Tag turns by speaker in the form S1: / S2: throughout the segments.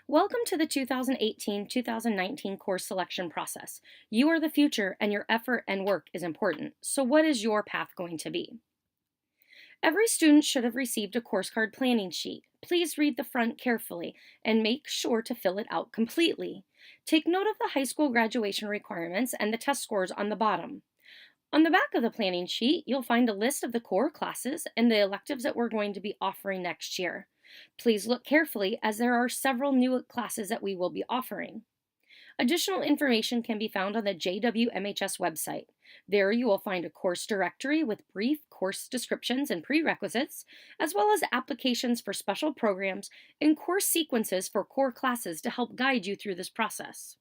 S1: Welcome to the 2018-2019 course selection process. You are the future and your effort and work is important. So what is your path going to be? Every student should have received a course card planning sheet. Please read the front carefully and make sure to fill it out completely. Take note of the high school graduation requirements and the test scores on the bottom. On the back of the planning sheet, you'll find a list of the core classes and the electives that we're going to be offering next year. Please look carefully as there are several new classes that we will be offering. Additional information can be found on the JWMHS website. There you will find a course directory with brief course descriptions and prerequisites, as well as applications for special programs and course sequences for core classes to help guide you through this process.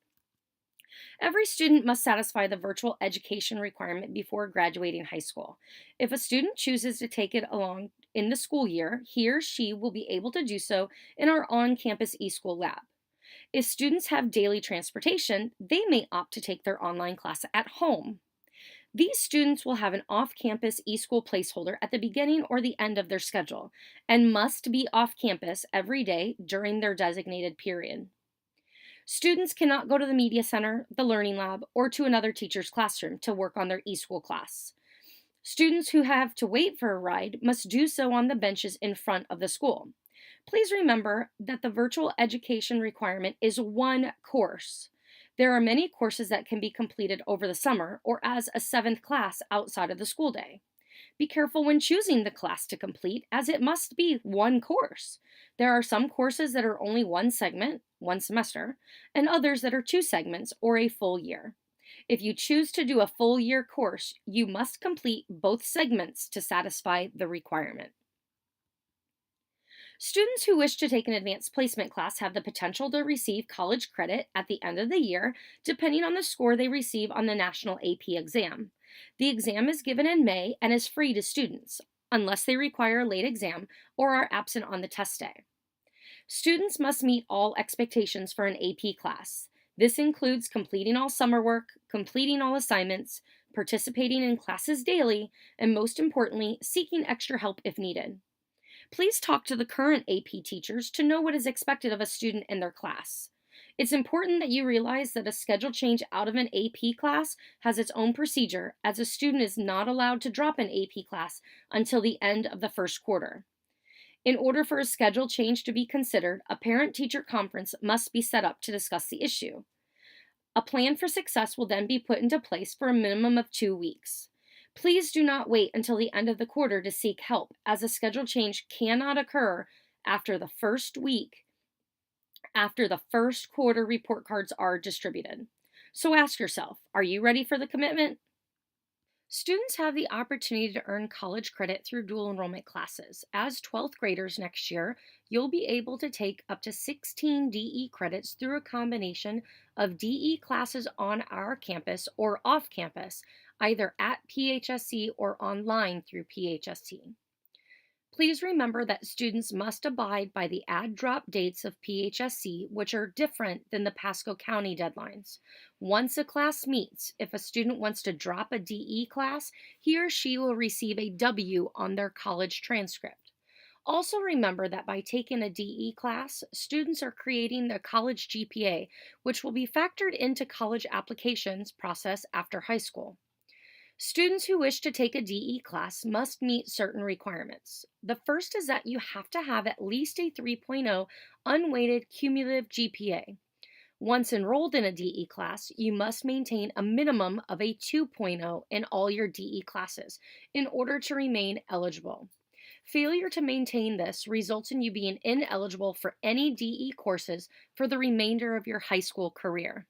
S1: Every student must satisfy the virtual education requirement before graduating high school. If a student chooses to take it along in the school year, he or she will be able to do so in our on-campus eSchool lab. If students have daily transportation, they may opt to take their online class at home. These students will have an off-campus eSchool placeholder at the beginning or the end of their schedule and must be off campus every day during their designated period. Students cannot go to the media center, the learning lab, or to another teacher's classroom to work on their eSchool class. Students who have to wait for a ride must do so on the benches in front of the school. Please remember that the virtual education requirement is one course. There are many courses that can be completed over the summer or as a seventh class outside of the school day. Be careful when choosing the class to complete, as it must be one course. There are some courses that are only one segment, one semester, and others that are two segments or a full year. If you choose to do a full year course, you must complete both segments to satisfy the requirement. Students who wish to take an advanced placement class have the potential to receive college credit at the end of the year, depending on the score they receive on the national AP exam. The exam is given in May and is free to students, unless they require a late exam or are absent on the test day. Students must meet all expectations for an AP class. This includes completing all summer work, completing all assignments, participating in classes daily, and most importantly, seeking extra help if needed. Please talk to the current AP teachers to know what is expected of a student in their class. It's important that you realize that a schedule change out of an AP class has its own procedure, as a student is not allowed to drop an AP class until the end of the first quarter. In order for a schedule change to be considered, a parent-teacher conference must be set up to discuss the issue. A plan for success will then be put into place for a minimum of 2 weeks. Please do not wait until the end of the quarter to seek help, as a schedule change cannot occur after the first week after the first quarter report cards are distributed. So ask yourself, are you ready for the commitment? Students have the opportunity to earn college credit through dual enrollment classes. As 12th graders next year, you'll be able to take up to 16 DE credits through a combination of DE classes on our campus or off campus, either at PHSC or online through PHSC. Please remember that students must abide by the add-drop dates of PHSC, which are different than the Pasco County deadlines. Once a class meets, if a student wants to drop a DE class, he or she will receive a W on their college transcript. Also remember that by taking a DE class, students are creating their college GPA, which will be factored into college applications process after high school. Students who wish to take a DE class must meet certain requirements. The first is that you have to have at least a 3.0 unweighted cumulative GPA. Once enrolled in a DE class, you must maintain a minimum of a 2.0 in all your DE classes in order to remain eligible. Failure to maintain this results in you being ineligible for any DE courses for the remainder of your high school career.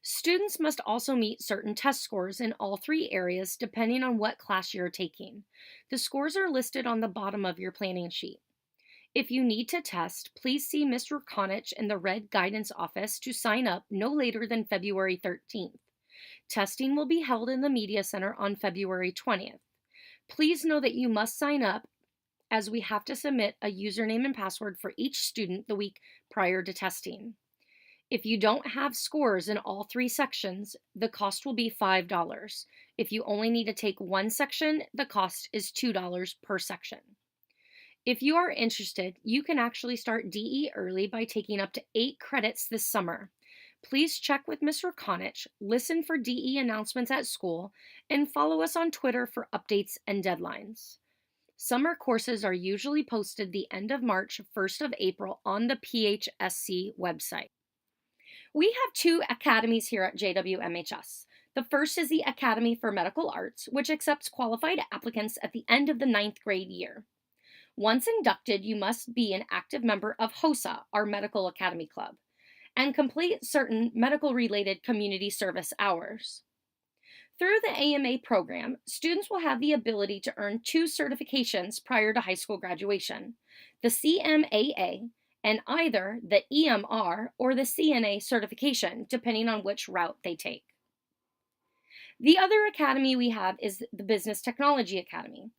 S1: Students must also meet certain test scores in all three areas depending on what class you're taking. The scores are listed on the bottom of your planning sheet. If you need to test, please see Mr. Conich in the Red Guidance Office to sign up no later than February 13th. Testing will be held in the Media Center on February 20th. Please know that you must sign up, as we have to submit a username and password for each student the week prior to testing. If you don't have scores in all three sections, the cost will be $5. If you only need to take one section, the cost is $2 per section. If you are interested, you can actually start DE early by taking up to 8 credits this summer. Please check with Ms. Rakonich, listen for DE announcements at school, and follow us on Twitter for updates and deadlines. Summer courses are usually posted the end of March, 1st of April on the PHSC website. We have two academies here at JWMHS. The first is the Academy for Medical Arts, which accepts qualified applicants at the end of the ninth grade year. Once inducted, you must be an active member of HOSA, our Medical Academy Club, and complete certain medical related community service hours. Through the AMA program, students will have the ability to earn two certifications prior to high school graduation: the CMAA and either the EMR or the CNA certification, depending on which route they take. The other academy we have is the Business Technology Academy.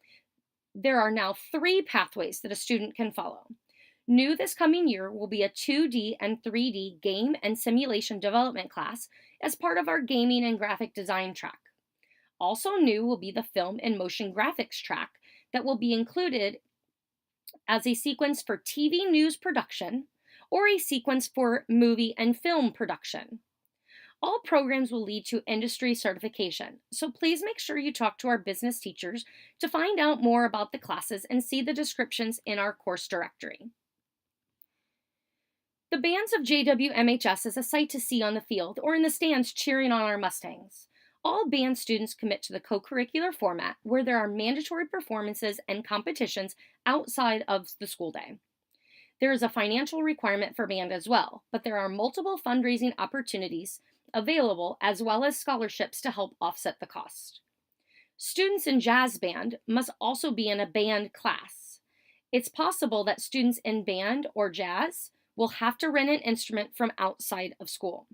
S1: There are now 3 pathways that a student can follow. New this coming year will be a 2D and 3D game and simulation development class as part of our gaming and graphic design track. Also new will be the film and motion graphics track that will be included as a sequence for TV news production or a sequence for movie and film production. All programs will lead to industry certification, so please make sure you talk to our business teachers to find out more about the classes and see the descriptions in our course directory. The bands of JWMHS is a sight to see on the field or in the stands cheering on our Mustangs. All band students commit to the co-curricular format where there are mandatory performances and competitions outside of the school day. There is a financial requirement for band as well, but there are multiple fundraising opportunities available as well as scholarships to help offset the cost. Students in jazz band must also be in a band class. It's possible that students in band or jazz will have to rent an instrument from outside of school.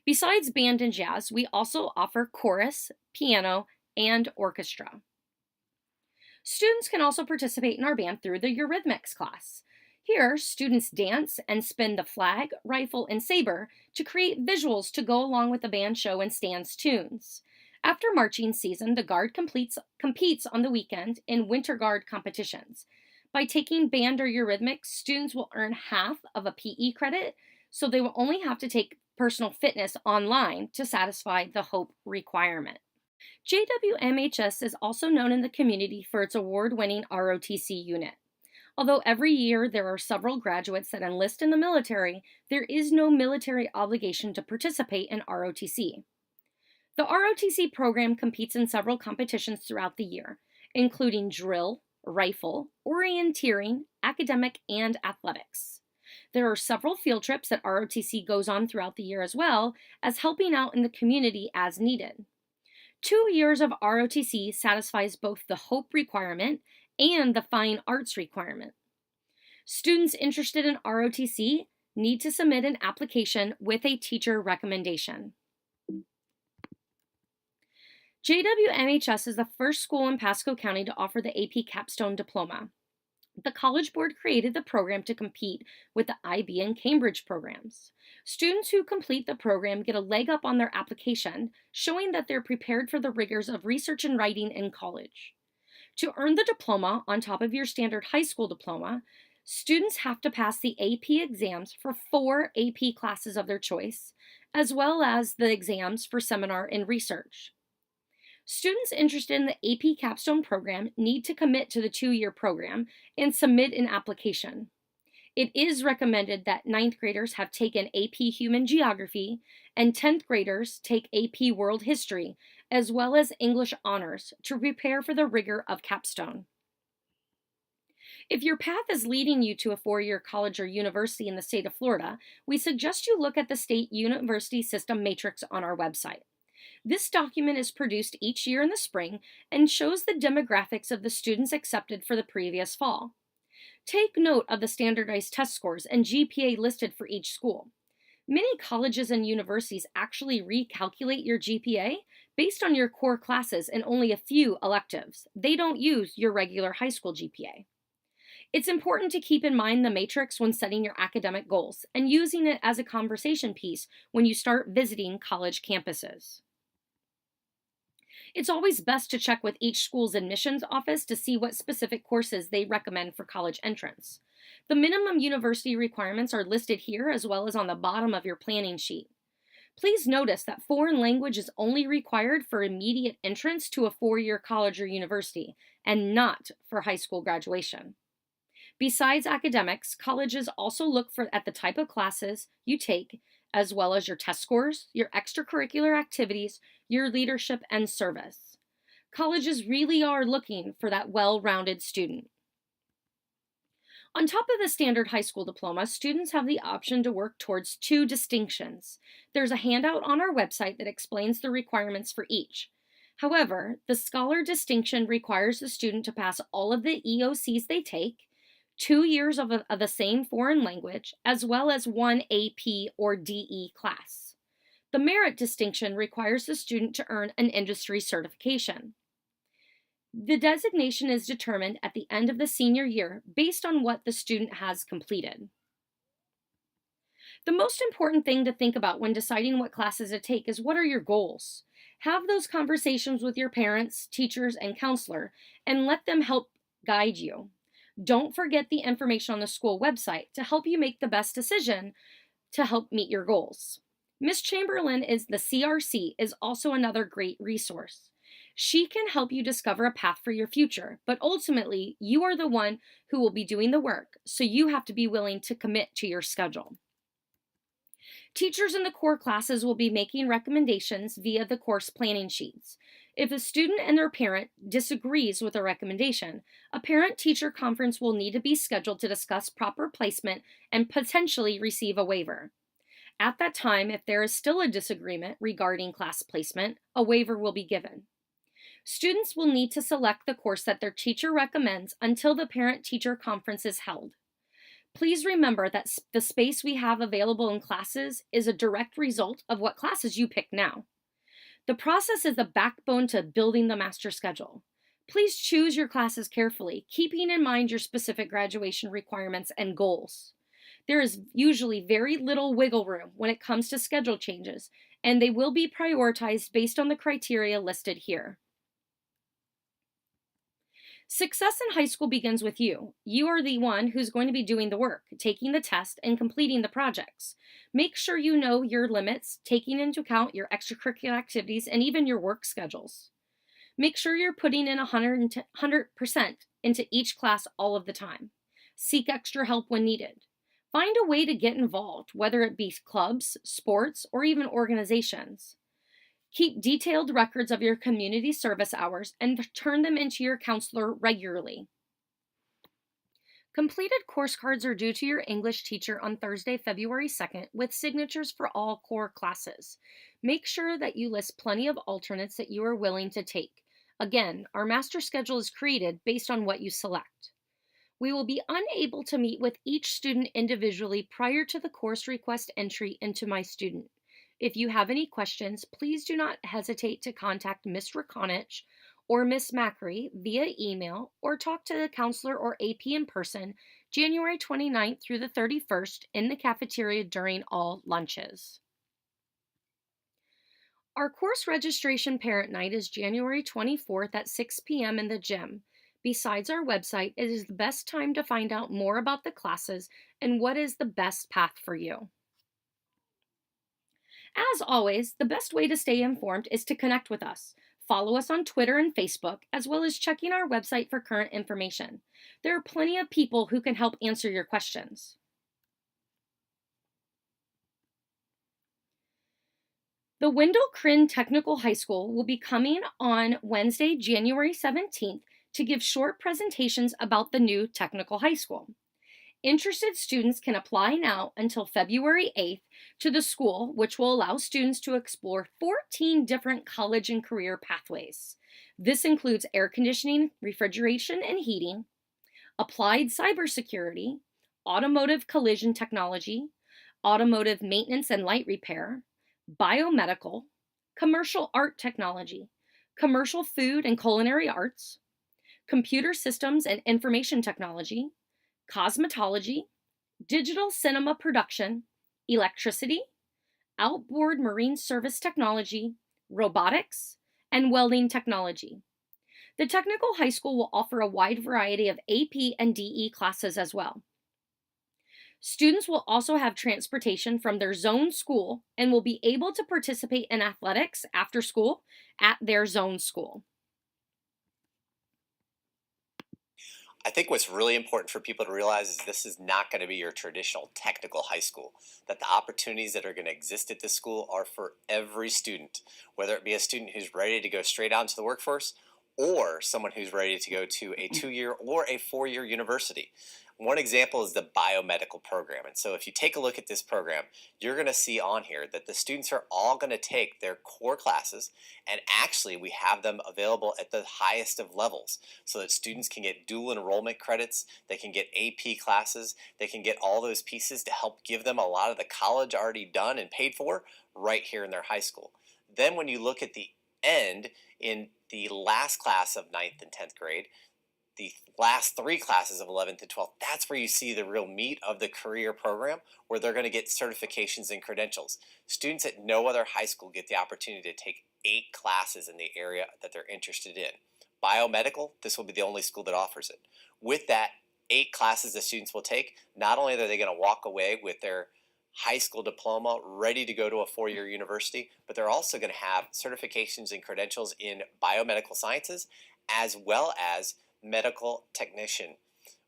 S1: Besides band and jazz, we also offer chorus, piano, and orchestra. Students can also participate in our band through the Eurythmics class. Here, students dance and spin the flag, rifle, and saber to create visuals to go along with the band show and stands tunes. After marching season, the Guard competes on the weekend in Winter Guard competitions. By taking band or Eurythmics, students will earn half of a PE credit, so they will only have to take personal fitness online to satisfy the HOPE requirement. JWMHS is also known in the community for its award-winning ROTC unit. Although every year there are several graduates that enlist in the military, there is no military obligation to participate in ROTC. The ROTC program competes in several competitions throughout the year, including drill, rifle, orienteering, academic, and athletics. There are several field trips that ROTC goes on throughout the year as well as helping out in the community as needed. 2 years of ROTC satisfies both the HOPE requirement and the fine arts requirement. Students interested in ROTC need to submit an application with a teacher recommendation. JWMHS is the first school in Pasco County to offer the AP Capstone Diploma. The College Board created the program to compete with the IB and Cambridge programs. Students who complete the program get a leg up on their application, showing that they're prepared for the rigors of research and writing in college. To earn the diploma on top of your standard high school diploma, students have to pass the AP exams for 4 AP classes of their choice, as well as the exams for seminar and research. Students interested in the AP Capstone program need to commit to the 2-year program and submit an application. It is recommended that 9th graders have taken AP Human Geography and 10th graders take AP World History, as well as English Honors, to prepare for the rigor of capstone. If your path is leading you to a 4-year college or university in the state of Florida, we suggest you look at the State University System Matrix on our website. This document is produced each year in the spring and shows the demographics of the students accepted for the previous fall. Take note of the standardized test scores and GPA listed for each school. Many colleges and universities actually recalculate your GPA based on your core classes and only a few electives. They don't use your regular high school GPA. It's important to keep in mind the matrix when setting your academic goals and using it as a conversation piece when you start visiting college campuses. It's always best to check with each school's admissions office to see what specific courses they recommend for college entrance. The minimum university requirements are listed here as well as on the bottom of your planning sheet. Please notice that foreign language is only required for immediate entrance to a 4-year college or university, and not for high school graduation. Besides academics, colleges also look at the type of classes you take, as well as your test scores, your extracurricular activities, your leadership, and service. Colleges really are looking for that well rounded student. On top of the standard high school diploma, students have the option to work towards 2 distinctions. There's a handout on our website that explains the requirements for each. However, the scholar distinction requires the student to pass all of the EOCs they take, 2 years of the same foreign language, as well as 1 AP or DE class. The merit distinction requires the student to earn an industry certification. The designation is determined at the end of the senior year based on what the student has completed. The most important thing to think about when deciding what classes to take is, what are your goals? Have those conversations with your parents, teachers, and counselor, and let them help guide you. Don't forget the information on the school website to help you make the best decision to help meet your goals. Miss Chamberlain is the CRC is also another great resource. She can help you discover a path for your future, but ultimately, you are the one who will be doing the work, so you have to be willing to commit to your schedule. Teachers in the core classes will be making recommendations via the course planning sheets. If a student and their parent disagrees with a recommendation, a parent-teacher conference will need to be scheduled to discuss proper placement and potentially receive a waiver. At that time, if there is still a disagreement regarding class placement, a waiver will be given. Students will need to select the course that their teacher recommends until the parent-teacher conference is held. Please remember that the space we have available in classes is a direct result of what classes you pick now. The process is the backbone to building the master schedule. Please choose your classes carefully, keeping in mind your specific graduation requirements and goals. There is usually very little wiggle room when it comes to schedule changes, and they will be prioritized based on the criteria listed here. Success in high school begins with you. You are the one who's going to be doing the work, taking the test, and completing the projects. Make sure you know your limits, taking into account your extracurricular activities and even your work schedules. Make sure you're putting in 100% into each class all of the time. Seek extra help when needed. Find a way to get involved, whether it be clubs, sports, or even organizations. Keep detailed records of your community service hours and turn them into your counselor regularly. Completed course cards are due to your English teacher on Thursday, February 2nd, with signatures for all core classes. Make sure that you list plenty of alternates that you are willing to take. Again, our master schedule is created based on what you select. We will be unable to meet with each student individually prior to the course request entry into My Student. If you have any questions, please do not hesitate to contact Ms. Rakonich or Ms. Macri via email, or talk to the counselor or AP in person January 29th through the 31st in the cafeteria during all lunches. Our course registration parent night is January 24th at 6 p.m. in the gym. Besides our website, it is the best time to find out more about the classes and what is the best path for you. As always, the best way to stay informed is to connect with us. Follow us on Twitter and Facebook, as well as checking our website for current information. There are plenty of people who can help answer your questions. The Wendell Crinn Technical High School will be coming on Wednesday, January 17th to give short presentations about the new technical high school. Interested students can apply now until February 8th to the school, which will allow students to explore 14 different college and career pathways. This includes air conditioning, refrigeration and heating, applied cybersecurity, automotive collision technology, automotive maintenance and light repair, biomedical, commercial art technology, commercial food and culinary arts, computer systems and information technology, cosmetology, digital cinema production, electricity, outboard marine service technology, robotics, and welding technology. The technical high school will offer a wide variety of AP and DE classes as well. Students will also have transportation from their zone school and will be able to participate in athletics after school at their zone school.
S2: I think what's really important for people to realize is this is not going to be your traditional technical high school. That the opportunities that are going to exist at this school are for every student, whether it be a student who's ready to go straight out into the workforce or someone who's ready to go to a 2 year or a 4 year university. One example is the biomedical program. And so if you take a look at this program, you're going to see on here that the students are all going to take their core classes, and actually we have them available at the highest of levels so that students can get dual enrollment credits, they can get AP classes, they can get all those pieces to help give them a lot of the college already done and paid for right here in their high school. Then when you look at the end in the last class of ninth and 10th grade, the last three classes of 11th and 12th, that's where you see the real meat of the career program where they're going to get certifications and credentials. Students at no other high school get the opportunity to take 8 classes in the area that they're interested in. Biomedical, this will be the only school that offers it. With that 8 classes the students will take, not only are they going to walk away with their high school diploma ready to go to a 4 year university, but they're also going to have certifications and credentials in biomedical sciences as well as medical technician.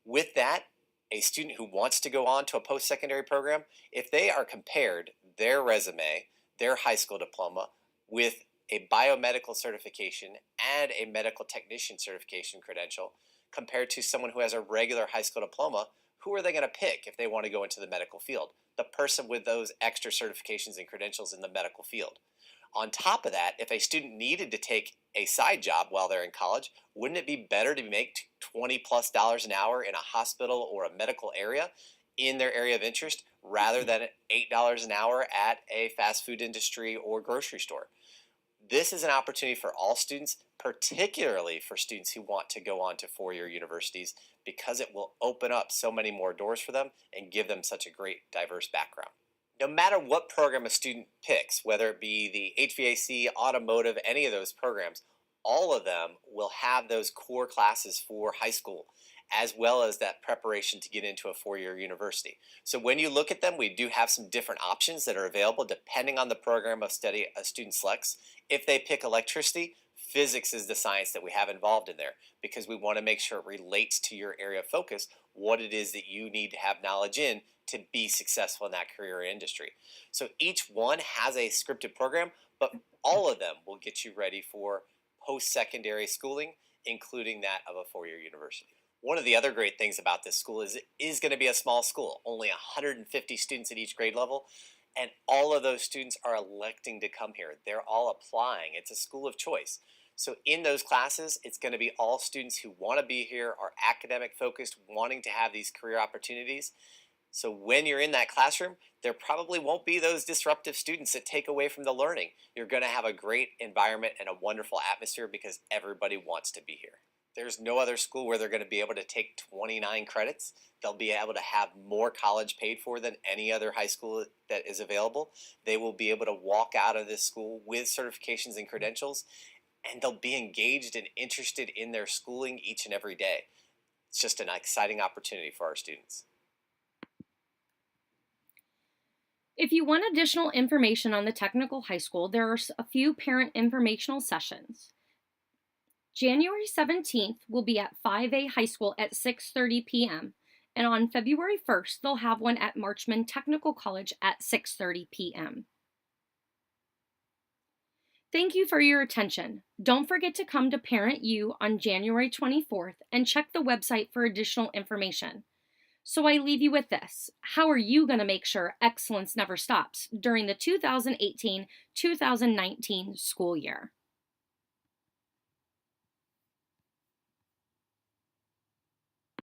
S2: With that, a student who wants to go on to a post secondary program, if they are compared their resume, their high school diploma, with a biomedical certification and a medical technician certification credential, compared to someone who has a regular high school diploma, who are they going to pick if they want to go into the medical field? The person with those extra certifications and credentials in the medical field. On top of that, if a student needed to take a side job while they're in college, wouldn't it be better to make $20+ an hour in a hospital or a medical area in their area of interest rather than $8 an hour at a fast food industry or grocery store? This is an opportunity for all students, particularly for students who want to go on to 4 year universities, because it will open up so many more doors for them and give them such a great diverse background. No matter what program a student picks, whether it be the HVAC, automotive, any of those programs, all of them will have those core classes for high school, as well as that preparation to get into a 4 year university. So when you look at them, we do have some different options that are available depending on the program of study a student selects. If they pick electricity, physics is the science that we have involved in there because we want to make sure it relates to your area of focus, what it is that you need to have knowledge in to be successful in that career or industry. So each one has a scripted program, but all of them will get you ready for post-secondary schooling, including that of a 4 year university. One of the other great things about this school is it is going to be a small school, only 150 students at each grade level, and all of those students are electing to come here. They're all applying. It's a school of choice. So in those classes, it's going to be all students who want to be here, are academic focused, wanting to have these career opportunities. So when you're in that classroom, there probably won't be those disruptive students that take away from the learning. You're going to have a great environment and a wonderful atmosphere because everybody wants to be here. There's no other school where they're going to be able to take 29 credits. They'll be able to have more college paid for than any other high school that is available. They will be able to walk out of this school with certifications and credentials, and they'll be engaged and interested in their schooling each and every day. It's just an exciting opportunity for our students.
S1: If you want additional information on the technical high school, there are a few parent informational sessions. January 17th will be at 5A High School at 6:30 p.m. And on February 1st, they'll have one at Marchman Technical College at 6:30 p.m. Thank you for your attention. Don't forget to come to Parent U on January 24th and check the website for additional information. So I leave you with this. How are you going to make sure excellence never stops during the 2018-2019 school year?